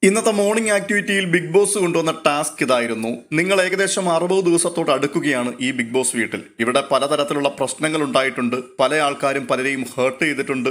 ഇന്നത്തെ morning ആക്ടിവിറ്റിയിൽ big boss കൊണ്ടുവന്ന task ഇതായിരുന്നു. നിങ്ങൾ ഏകദേശം 60 ദിവസത്തോട് അടുക്കുകയാണ് ഈ ബിഗ് ബോസ് വീട്ടിൽ. ഇവിടെ പലതരത്തിലുള്ള പ്രശ്നങ്ങൾ ഉണ്ടായിട്ടുണ്ട്. പല ആൾക്കാരും പലരെയും ഹേർട്ട് ചെയ്തിട്ടുണ്ട്.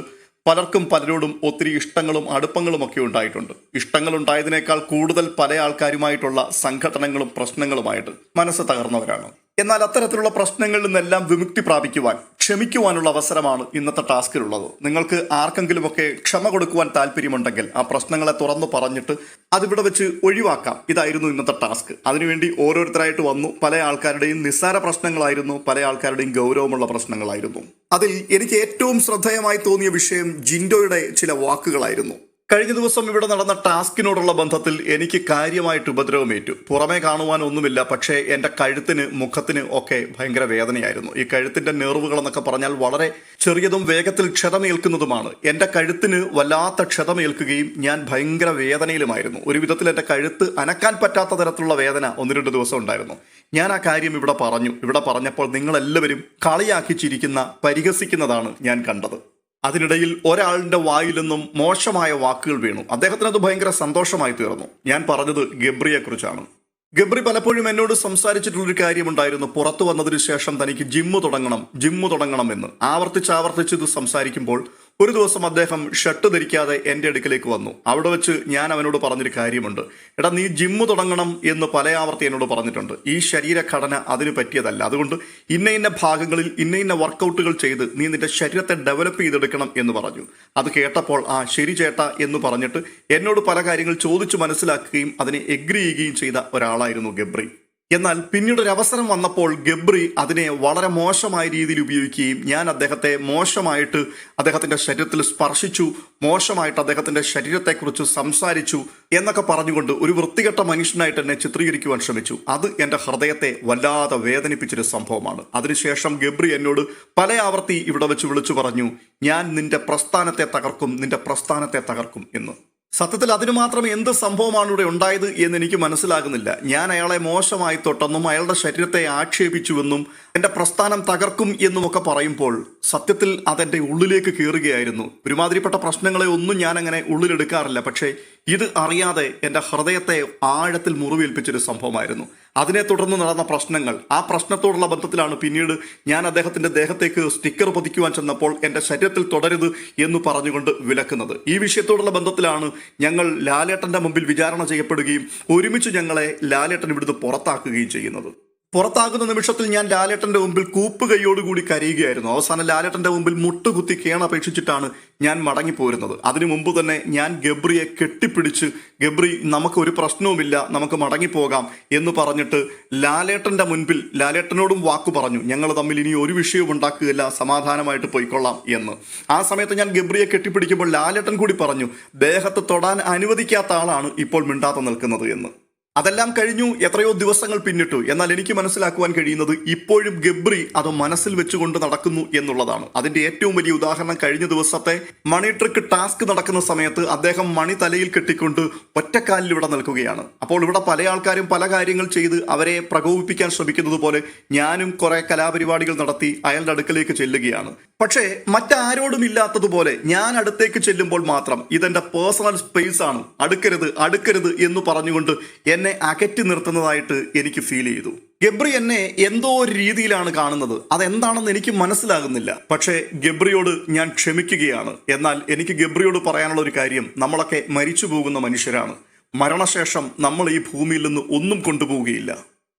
പലർക്കും പലരോടും ഒത്തിരി ഇഷ്ടങ്ങളും അടുപ്പങ്ങളും ഒക്കെ ഉണ്ടായിട്ടുണ്ട്. ഇഷ്ടങ്ങൾ ഉണ്ടായതിനേക്കാൾ കൂടുതൽ പല ആൾക്കാരുമായിട്ടുള്ള സംഘടനകളും പ്രശ്നങ്ങളുമായിട്ട് മനസ്സ് തകർന്നവരാണ്. എന്നാൽ അത്തരത്തിലുള്ള പ്രശ്നങ്ങളിൽ നിന്നെല്ലാം വിമുക്തി പ്രാപിക്കുവാൻ, ക്ഷമിക്കുവാനുള്ള അവസരമാണ് ഇന്നത്തെ ടാസ്കിലുള്ളത്. നിങ്ങൾക്ക് ആർക്കെങ്കിലുമൊക്കെ ക്ഷമ കൊടുക്കുവാൻ താല്പര്യമുണ്ടെങ്കിൽ ആ പ്രശ്നങ്ങളെ തുറന്നു പറഞ്ഞിട്ട് അതിവിടെ വെച്ച് ഒഴിവാക്കാം. ഇതായിരുന്നു ഇന്നത്തെ ടാസ്ക്. അതിനുവേണ്ടി ഓരോരുത്തരായിട്ട് വന്നു. പല ആൾക്കാരുടെയും നിസ്സാര പ്രശ്നങ്ങളായിരുന്നു, പല ആൾക്കാരുടെയും ഗൗരവമുള്ള പ്രശ്നങ്ങളായിരുന്നു. അതിൽ എനിക്ക് ഏറ്റവും ശ്രദ്ധേയമായി തോന്നിയ വിഷയം ജിൻഡോയുടെ ചില വാക്കുകളായിരുന്നു. കഴിഞ്ഞ ദിവസം ഇവിടെ നടന്ന ടാസ്കിനോടുള്ള ബന്ധത്തിൽ എനിക്ക് കാര്യമായിട്ട് ഉപദ്രവമേറ്റു. പുറമേ കാണുവാൻ ഒന്നുമില്ല, പക്ഷേ എൻ്റെ കഴുത്തിന്, മുഖത്തിന് ഒക്കെ ഭയങ്കര വേദനയായിരുന്നു. ഈ കഴുത്തിൻ്റെ നെർവുകൾ എന്നൊക്കെ പറഞ്ഞാൽ വളരെ ചെറിയതും വേഗത്തിൽ ക്ഷതമേൽക്കുന്നതുമാണ്. എൻ്റെ കഴുത്തിന് വല്ലാത്ത ക്ഷതമേൽക്കുകയും ഞാൻ ഭയങ്കര വേദനയിലുമായിരുന്നു. ഒരു വിധത്തിൽ എൻ്റെ കഴുത്ത് അനക്കാൻ പറ്റാത്ത തരത്തിലുള്ള വേദന 1-2 ദിവസം ഉണ്ടായിരുന്നു. ഞാൻ ആ കാര്യം ഇവിടെ പറഞ്ഞു. ഇവിടെ പറഞ്ഞപ്പോൾ നിങ്ങളെല്ലാവരും കളിയാക്കി ചിരിക്കുന്ന, പരിഹസിക്കുന്നതാണ് ഞാൻ കണ്ടത്. അതിനിടയിൽ ഒരാളുടെ വായിൽ നിന്നും മോശമായ വാക്കുകൾ വീണു. അദ്ദേഹത്തിന് അത് ഭയങ്കര സന്തോഷമായി തീർന്നു. ഞാൻ പറഞ്ഞത് ഗബ്രിയെക്കുറിച്ചാണ്. ഗബ്രി പലപ്പോഴും എന്നോട് സംസാരിച്ചിട്ടുള്ളൊരു കാര്യമുണ്ടായിരുന്നു. പുറത്തു വന്നതിന് ശേഷം തനിക്ക് ജിമ്മ് തുടങ്ങണം എന്ന് ആവർത്തിച്ച് ഇത് സംസാരിക്കുമ്പോൾ ഒരു ദിവസം അദ്ദേഹം ഷർട്ട് ധരിക്കാതെ എൻ്റെ അടുക്കലേക്ക് വന്നു. അവിടെ വെച്ച് ഞാൻ അവനോട് പറഞ്ഞൊരു കാര്യമുണ്ട്. എടാ, നീ ജിമ്മ് തുടങ്ങണം എന്ന് പല ആവർത്തി എന്നോട് പറഞ്ഞിട്ടുണ്ട്. ഈ ശരീരഘടന അതിന് പറ്റിയതല്ല. അതുകൊണ്ട് ഇന്ന ഭാഗങ്ങളിൽ ഇന്ന വർക്കൗട്ടുകൾ ചെയ്ത് നീ നിന്റെ ശരീരത്തെ ഡെവലപ്പ് ചെയ്തെടുക്കണം എന്ന് പറഞ്ഞു. അത് കേട്ടപ്പോൾ ശരി ചേട്ടാ എന്ന് പറഞ്ഞിട്ട് എന്നോട് പല കാര്യങ്ങൾ ചോദിച്ചു മനസ്സിലാക്കുകയും അതിനെ എഗ്രി ചെയ്യുകയും ചെയ്ത ഒരാളായിരുന്നു ഗബ്രി. എന്നാൽ പിന്നീട് ഒരു അവസരം വന്നപ്പോൾ ഗബ്രി അതിനെ വളരെ മോശമായ രീതിയിൽ ഉപയോഗിക്കുകയും ഞാൻ അദ്ദേഹത്തെ മോശമായിട്ട് അദ്ദേഹത്തിന്റെ ശരീരത്തിൽ സ്പർശിച്ചു, മോശമായിട്ട് അദ്ദേഹത്തിന്റെ ശരീരത്തെക്കുറിച്ച് സംസാരിച്ചു എന്നൊക്കെ പറഞ്ഞുകൊണ്ട് ഒരു വൃത്തികെട്ട മനുഷ്യനായിട്ട് എന്നെ ചിത്രീകരിക്കുവാൻ ശ്രമിച്ചു. അത് എൻ്റെ ഹൃദയത്തെ വല്ലാതെ വേദനിപ്പിച്ചൊരു സംഭവമാണ്. അതിനുശേഷം ഗബ്രി എന്നോട് പല ആവർത്തി ഇവിടെ വെച്ച് വിളിച്ചു പറഞ്ഞു, ഞാൻ നിന്റെ പ്രസ്ഥാനത്തെ തകർക്കും എന്ന്. സത്യത്തിൽ അതിനു മാത്രം എന്ത് സംഭവമാണ് ഇവിടെ ഉണ്ടായത് എന്ന് എനിക്ക് മനസ്സിലാകുന്നില്ല. ഞാൻ അയാളെ മോശമായി തൊട്ടെന്നും അയാളുടെ ശരീരത്തെ ആക്ഷേപിച്ചുവെന്നും എൻ്റെ പ്രസ്ഥാനം തകർക്കും എന്നുമൊക്കെ പറയുമ്പോൾ സത്യത്തിൽ അതെൻ്റെ ഉള്ളിലേക്ക് കയറുകയായിരുന്നു. ഒരുമാതിരിപ്പെട്ട പ്രശ്നങ്ങളെ ഒന്നും ഞാൻ അങ്ങനെ ഉള്ളിലെടുക്കാറില്ല, പക്ഷേ ഇത് അറിയാതെ എൻ്റെ ഹൃദയത്തെ ആഴത്തിൽ മുറിവേൽപ്പിച്ചൊരു സംഭവമായിരുന്നു. അതിനെ തുടർന്ന് നടന്ന പ്രശ്നങ്ങൾ, ആ പ്രശ്നത്തോടുള്ള ബന്ധത്തിലാണ് പിന്നീട് ഞാൻ അദ്ദേഹത്തിൻ്റെ ദേഹത്തേക്ക് സ്റ്റിക്കർ പതിക്കുവാൻ ചെന്നപ്പോൾ എൻ്റെ ശരീരത്തിൽ തുടരുത് എന്ന് പറഞ്ഞുകൊണ്ട് വിലക്കുന്നത്. ഈ വിഷയത്തോടുള്ള ബന്ധത്തിലാണ് ഞങ്ങൾ ലാലേട്ടൻ്റെ മുമ്പിൽ വിചാരണ ചെയ്യപ്പെടുകയും ഒരുമിച്ച് ഞങ്ങളെ ലാലേട്ടൻ ഇവിടുന്ന് പുറത്താക്കുകയും ചെയ്യുന്നത്. പുറത്താകുന്ന നിമിഷത്തിൽ ഞാൻ ലാലേട്ടന്റെ മുമ്പിൽ കൂപ്പുകൈയോടുകൂടി കരയുകയായിരുന്നു. അവസാനം ലാലേട്ടന്റെ മുമ്പിൽ മുട്ടുകുത്തി കേണപേക്ഷിച്ചിട്ടാണ് ഞാൻ മടങ്ങിപ്പോരുന്നത്. അതിനു മുമ്പ് തന്നെ ഞാൻ ഗബ്രിയെ കെട്ടിപ്പിടിച്ച്, ഗബ്രി നമുക്ക് ഒരു പ്രശ്നവുമില്ല, നമുക്ക് മടങ്ങിപ്പോകാം എന്ന് പറഞ്ഞിട്ട് ലാലേട്ടന്റെ മുൻപിൽ ലാലേട്ടനോടും വാക്കു പറഞ്ഞു, ഞങ്ങൾ തമ്മിൽ ഇനി ഒരു വിഷയവും ഉണ്ടാക്കുകയില്ല, സമാധാനമായിട്ട് പോയിക്കൊള്ളാം എന്ന്. ആ സമയത്ത് ഞാൻ ഗബ്രിയെ കെട്ടിപ്പിടിക്കുമ്പോൾ ലാലേട്ടൻ കൂടി പറഞ്ഞു, ദേഹത്ത് തൊടാൻ അനുവദിക്കാത്ത ആളാണ് ഇപ്പോൾ മിണ്ടാതെ നിൽക്കുന്നത് എന്ന്. അതെല്ലാം കഴിഞ്ഞു, എത്രയോ ദിവസങ്ങൾ പിന്നിട്ടു. എന്നാൽ എനിക്ക് മനസ്സിലാക്കുവാൻ കഴിയുന്നത് ഇപ്പോഴും ഗബ്രി അത് മനസ്സിൽ വെച്ചുകൊണ്ട് നടക്കുന്നു എന്നുള്ളതാണ്. അതിന്റെ ഏറ്റവും വലിയ ഉദാഹരണം കഴിഞ്ഞ ദിവസത്തെ മണി ട്രിക്ക് ടാസ്ക് നടക്കുന്ന സമയത്ത് അദ്ദേഹം മണി തലയിൽ കെട്ടിക്കൊണ്ട് ഒറ്റക്കാലിൽ ഇവിടെ നിൽക്കുകയാണ്. അപ്പോൾ ഇവിടെ പല ആൾക്കാരും പല കാര്യങ്ങൾ ചെയ്ത് അവരെ പ്രകോപിപ്പിക്കാൻ ശ്രമിക്കുന്നത് പോലെ ഞാനും കുറെ കലാപരിപാടികൾ നടത്തി അയാളുടെ അടുക്കലേക്ക് ചെല്ലുകയാണ്. പക്ഷേ മറ്റാരോടും ഇല്ലാത്തതുപോലെ ഞാൻ അടുത്തേക്ക് ചെല്ലുമ്പോൾ മാത്രം ഇതെന്റെ പേഴ്സണൽ സ്പേസ് ആണ്, അടുക്കരുത് എന്ന് പറഞ്ഞുകൊണ്ട് എന്നെ അകറ്റി നിർത്തുന്നതായിട്ട് എനിക്ക് ഫീൽ ചെയ്തു. ഗബ്രി എന്നെ എന്തോ ഒരു രീതിയിലാണ് കാണുന്നത്. അതെന്താണെന്ന് എനിക്ക് മനസ്സിലാകുന്നില്ല. പക്ഷേ ഗബ്രിയോട് ഞാൻ ക്ഷമിക്കുകയാണ്. എന്നാൽ എനിക്ക് ഗബ്രിയോട് പറയാനുള്ള ഒരു കാര്യം, നമ്മളൊക്കെ മരിച്ചു പോകുന്ന മനുഷ്യരാണ്. മരണശേഷം നമ്മൾ ഈ ഭൂമിയിൽ നിന്ന് ഒന്നും കൊണ്ടുപോവുകയില്ല.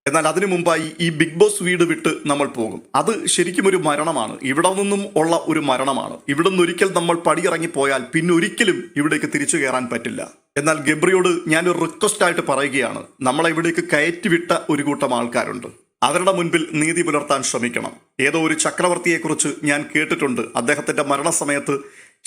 എന്നാൽ അതിനു മുമ്പായി ഈ ബിഗ് ബോസ് വീട് വിട്ട് നമ്മൾ പോകും. അത് ശരിക്കും ഒരു മരണമാണ്. ഇവിടെ നിന്നും ഉള്ള ഒരു മരണമാണ്. ഇവിടെ നിന്ന് ഒരിക്കൽ നമ്മൾ പടിയിറങ്ങിപ്പോയാൽ പിന്നെ ഒരിക്കലും ഇവിടേക്ക് തിരിച്ചു കയറാൻ പറ്റില്ല. എന്നാൽ ഗബ്രിയോട് ഞാനൊരു റിക്വസ്റ്റ് ആയിട്ട് പറയുകയാണ്, നമ്മളെ ഇവിടേക്ക് കയറ്റിവിട്ട ഒരു കൂട്ടം ആൾക്കാരുണ്ട്. അവരുടെ മുൻപിൽ നീതി പുലർത്താൻ ശ്രമിക്കണം. ഏതോ ഒരു ചക്രവർത്തിയെക്കുറിച്ച് ഞാൻ കേട്ടിട്ടുണ്ട്. അദ്ദേഹത്തിന്റെ മരണസമയത്ത്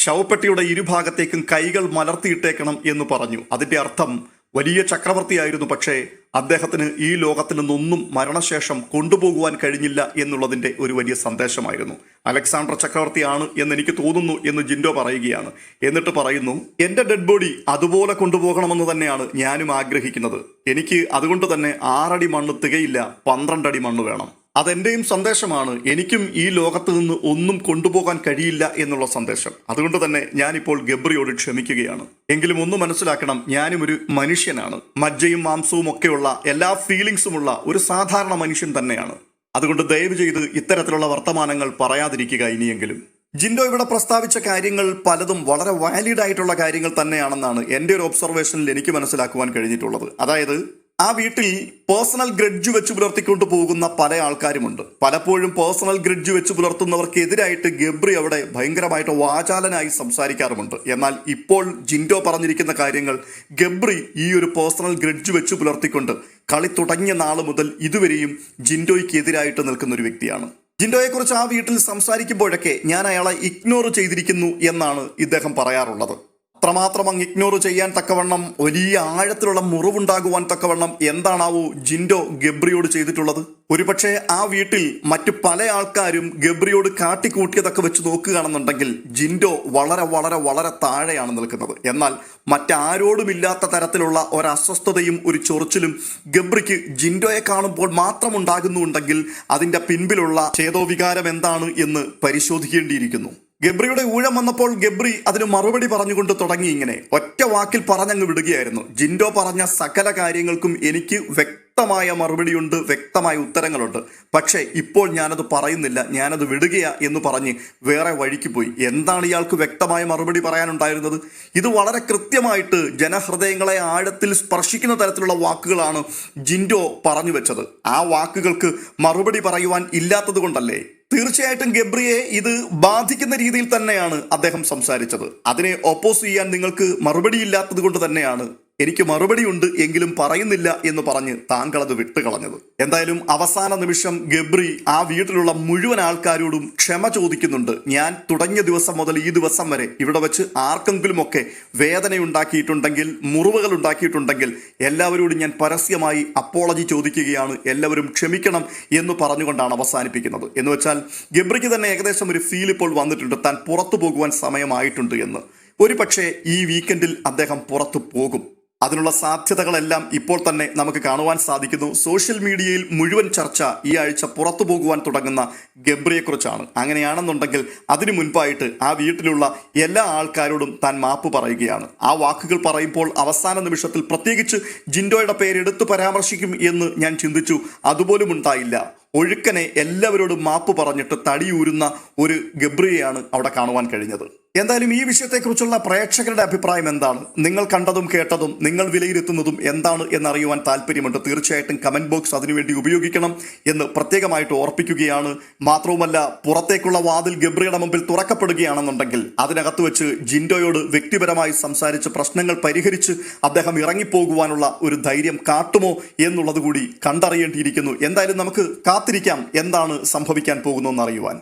ശവപ്പെട്ടിയുടെ ഇരുഭാഗത്തേക്കും കൈകൾ മലർത്തിയിട്ടേക്കണം എന്ന് പറഞ്ഞു. അതിന്റെ അർത്ഥം വലിയ ചക്രവർത്തിയായിരുന്നു, പക്ഷേ അദ്ദേഹത്തിന് ഈ ലോകത്തിൽ നിന്നൊന്നും മരണശേഷം കൊണ്ടുപോകുവാൻ കഴിഞ്ഞില്ല എന്നുള്ളതിൻ്റെ ഒരു വലിയ സന്ദേശമായിരുന്നു. അലക്സാണ്ടർ ചക്രവർത്തിയാണ് എന്ന് എനിക്ക് തോന്നുന്നു എന്ന് ജിൻഡോ പറയുകയാണ്. എന്നിട്ട് പറയുന്നു, എൻ്റെ ഡെഡ് ബോഡി അതുപോലെ കൊണ്ടുപോകണമെന്ന് തന്നെയാണ് ഞാനും ആഗ്രഹിക്കുന്നത്. എനിക്ക് അതുകൊണ്ട് തന്നെ 6 അടി മണ്ണ് തികയില്ല, 12 അടി മണ്ണ് വേണം. അതെന്റെയും സന്ദേശമാണ്. എനിക്കും ഈ ലോകത്ത് നിന്ന് ഒന്നും കൊണ്ടുപോകാൻ കഴിയില്ല എന്നുള്ള സന്ദേശം. അതുകൊണ്ട് തന്നെ ഞാനിപ്പോൾ ഗബ്രിയോട് ക്ഷമിക്കുകയാണ്. എങ്കിലും ഒന്ന് മനസ്സിലാക്കണം, ഞാനും ഒരു മനുഷ്യനാണ്. മജ്ജയും മാംസവും ഒക്കെയുള്ള എല്ലാ ഫീലിങ്സുമുള്ള ഒരു സാധാരണ മനുഷ്യൻ തന്നെയാണ്. അതുകൊണ്ട് ദയവ് ചെയ്ത് ഇത്തരത്തിലുള്ള വർത്തമാനങ്ങൾ പറയാതിരിക്കുക ഇനിയെങ്കിലും. ജിൻഡോ ഇവിടെ പ്രസ്താവിച്ച കാര്യങ്ങൾ പലതും വളരെ വാലിഡ് ആയിട്ടുള്ള കാര്യങ്ങൾ തന്നെയാണെന്നാണ് എൻ്റെ ഒരു ഒബ്സർവേഷനിൽ എനിക്ക് മനസ്സിലാക്കുവാൻ കഴിഞ്ഞിട്ടുള്ളത്. അതായത് ആ വീട്ടിൽ പേഴ്സണൽ ഗ്രഡ്ജ് വെച്ച് പുലർത്തിക്കൊണ്ട് പോകുന്ന പല ആൾക്കാരുമുണ്ട്. പലപ്പോഴും പേഴ്സണൽ ഗ്രഡ്ജ് വെച്ച് പുലർത്തുന്നവർക്കെതിരായിട്ട് ഗബ്രി അവിടെ ഭയങ്കരമായിട്ട് വാചാലനായി സംസാരിക്കാറുമുണ്ട്. എന്നാൽ ഇപ്പോൾ ജിൻഡോ പറഞ്ഞിരിക്കുന്ന കാര്യങ്ങൾ ഗബ്രി ഈ ഒരു പേഴ്സണൽ ഗ്രഡ്ജ് വെച്ച് പുലർത്തിക്കൊണ്ട് കളി തുടങ്ങിയ നാൾ മുതൽ ഇതുവരെയും ജിൻഡോയ്ക്ക് എതിരായിട്ട് നിൽക്കുന്ന ഒരു വ്യക്തിയാണ്. ജിൻഡോയെക്കുറിച്ച് ആ വീട്ടിൽ സംസാരിക്കുമ്പോഴൊക്കെ ഞാൻ അയാളെ ഇഗ്നോർ ചെയ്തിരിക്കുന്നു എന്നാണ് ഇദ്ദേഹം പറയാറുള്ളത്. അത്രമാത്രം അങ്ങ് ഇഗ്നോർ ചെയ്യാൻ തക്കവണ്ണം, വലിയ ആഴത്തിലുള്ള മുറിവുണ്ടാകുവാൻ തക്കവണ്ണം എന്താണാവോ ജിൻഡോ ഗബ്രിയോട് ചെയ്തിട്ടുള്ളത്? ഒരുപക്ഷെ ആ വീട്ടിൽ മറ്റു പല ആൾക്കാരും ഗബ്രിയോട് കാട്ടിക്കൂട്ടിയതൊക്കെ വെച്ച് നോക്കുകയാണെന്നുണ്ടെങ്കിൽ ജിൻഡോ വളരെ വളരെ വളരെ താഴെയാണ് നിൽക്കുന്നത്. എന്നാൽ മറ്റാരോടുമില്ലാത്ത തരത്തിലുള്ള ഒരു അസ്വസ്ഥതയും ഒരു ചൊറിച്ചിലും ഗബ്രിക്ക് ജിൻഡോയെ കാണുമ്പോൾ മാത്രം ഉണ്ടാകുന്നുണ്ടെങ്കിൽ അതിന്റെ പിൻപിലുള്ള ചേതോവികാരം എന്താണ് എന്ന് പരിശോധിക്കേണ്ടിയിരിക്കുന്നു. ഗബ്രിയുടെ ഊഴം വന്നപ്പോൾ ഗബ്രി അതിന് മറുപടി പറഞ്ഞുകൊണ്ട് തുടങ്ങി. ഇങ്ങനെ ഒറ്റ വാക്കിൽ പറഞ്ഞങ്ങ് വിടുകയായിരുന്നു. ജിൻഡോ പറഞ്ഞ സകല കാര്യങ്ങൾക്കും എനിക്ക് വ്യക്തമായ മറുപടിയുണ്ട്, വ്യക്തമായ ഉത്തരങ്ങളുണ്ട്. പക്ഷേ ഇപ്പോൾ ഞാനത് പറയുന്നില്ല, ഞാനത് വിടുകയാ എന്ന് പറഞ്ഞ് വേറെ വഴിക്ക് പോയി. എന്താണ് ഇയാൾക്ക് വ്യക്തമായ മറുപടി പറയാനുണ്ടായിരുന്നത്? ഇത് വളരെ കൃത്യമായിട്ട് ജനഹൃദയങ്ങളെ ആഴത്തിൽ സ്പർശിക്കുന്ന തരത്തിലുള്ള വാക്കുകളാണ് ജിൻഡോ പറഞ്ഞു വെച്ചത്. ആ വാക്കുകൾക്ക് മറുപടി പറയുവാൻ ഇല്ലാത്തത് കൊണ്ടല്ലേ? തീർച്ചയായിട്ടും ഗബ്രിയെ ഇത് ബാധിക്കുന്ന രീതിയിൽ തന്നെയാണ് അദ്ദേഹം സംസാരിച്ചത്. അതിനെ ഓപ്പോസ് ചെയ്യാൻ നിങ്ങൾക്ക് മറുപടിയില്ലാത്തത് കൊണ്ട് തന്നെയാണ് എനിക്ക് മറുപടിയുണ്ട് എങ്കിലും പറയുന്നില്ല എന്ന് പറഞ്ഞ് താങ്കൾ അത് വിട്ടുകളഞ്ഞത്. എന്തായാലും അവസാന നിമിഷം ഗബ്രി ആ വീട്ടിലുള്ള മുഴുവൻ ആൾക്കാരോടും ക്ഷമ ചോദിക്കുന്നുണ്ട്. ഞാൻ തുടങ്ങിയ ദിവസം മുതൽ ഈ ദിവസം വരെ ഇവിടെ വെച്ച് ആർക്കെങ്കിലുമൊക്കെ വേദനയുണ്ടാക്കിയിട്ടുണ്ടെങ്കിൽ, മുറിവുകൾ ഉണ്ടാക്കിയിട്ടുണ്ടെങ്കിൽ എല്ലാവരോടും ഞാൻ പരസ്യമായി അപ്പോളജി ചോദിക്കുകയാണ്, എല്ലാവരും ക്ഷമിക്കണം എന്ന് പറഞ്ഞുകൊണ്ടാണ് അവസാനിപ്പിക്കുന്നത്. എന്ന് വെച്ചാൽ ഗബ്രിക്ക് തന്നെ ഏകദേശം ഒരു ഫീൽ ഇപ്പോൾ വന്നിട്ടുണ്ട്, താൻ പുറത്തു പോകുവാൻ സമയമായിട്ടുണ്ട് എന്ന്. ഒരു പക്ഷേ ഈ വീക്കെൻഡിൽ അദ്ദേഹം പുറത്തു പോകും. അതിനുള്ള സാധ്യതകളെല്ലാം ഇപ്പോൾ തന്നെ നമുക്ക് കാണുവാൻ സാധിക്കുന്നു. സോഷ്യൽ മീഡിയയിൽ മുഴുവൻ ചർച്ച ഈ ആഴ്ച പുറത്തു പോകുവാൻ തുടങ്ങുന്ന ഗബ്രിയെക്കുറിച്ചാണ്. അങ്ങനെയാണെന്നുണ്ടെങ്കിൽ അതിനു മുൻപായിട്ട് ആ വീട്ടിലുള്ള എല്ലാ ആൾക്കാരോടും താൻ മാപ്പ് പറയുകയാണ്. ആ വാക്കുകൾ പറയുമ്പോൾ അവസാന നിമിഷത്തിൽ പ്രത്യേകിച്ച് ജിൻഡോയുടെ പേര് എടുത്തു പരാമർശിക്കും എന്ന് ഞാൻ ചിന്തിച്ചു. അതുപോലും ഉണ്ടായില്ല. ഒഴുക്കനെ എല്ലാവരോടും മാപ്പ് പറഞ്ഞിട്ട് തടിയൂരുന്ന ഒരു ഗബ്രിയെയാണ് അവിടെ കാണുവാൻ കഴിഞ്ഞത്. എന്തായാലും ഈ വിഷയത്തെക്കുറിച്ചുള്ള പ്രേക്ഷകരുടെ അഭിപ്രായം എന്താണ്? നിങ്ങൾ കണ്ടതും കേട്ടതും നിങ്ങൾ വിലയിരുത്തുന്നതും എന്താണ് എന്നറിയുവാൻ താല്പര്യമുണ്ട്. തീർച്ചയായിട്ടും കമന്റ് ബോക്സ് അതിനുവേണ്ടി ഉപയോഗിക്കണം എന്ന് പ്രത്യേകമായിട്ട് ഓർപ്പിക്കുകയാണ്. മാത്രവുമല്ല, പുറത്തേക്കുള്ള വാതിൽ ഗബ്രിയുടെ മുമ്പിൽ തുറക്കപ്പെടുകയാണെന്നുണ്ടെങ്കിൽ അതിനകത്ത് വെച്ച് ജിൻഡോയോട് വ്യക്തിപരമായി സംസാരിച്ച് പ്രശ്നങ്ങൾ പരിഹരിച്ച് അദ്ദേഹം ഇറങ്ങിപ്പോകുവാനുള്ള ഒരു ധൈര്യം കാട്ടുമോ എന്നുള്ളത് കൂടി കണ്ടറിയേണ്ടിയിരിക്കുന്നു. എന്തായാലും നമുക്ക് കാത്തിരിക്കാം എന്താണ് സംഭവിക്കാൻ പോകുന്നതെന്ന് അറിയുവാൻ.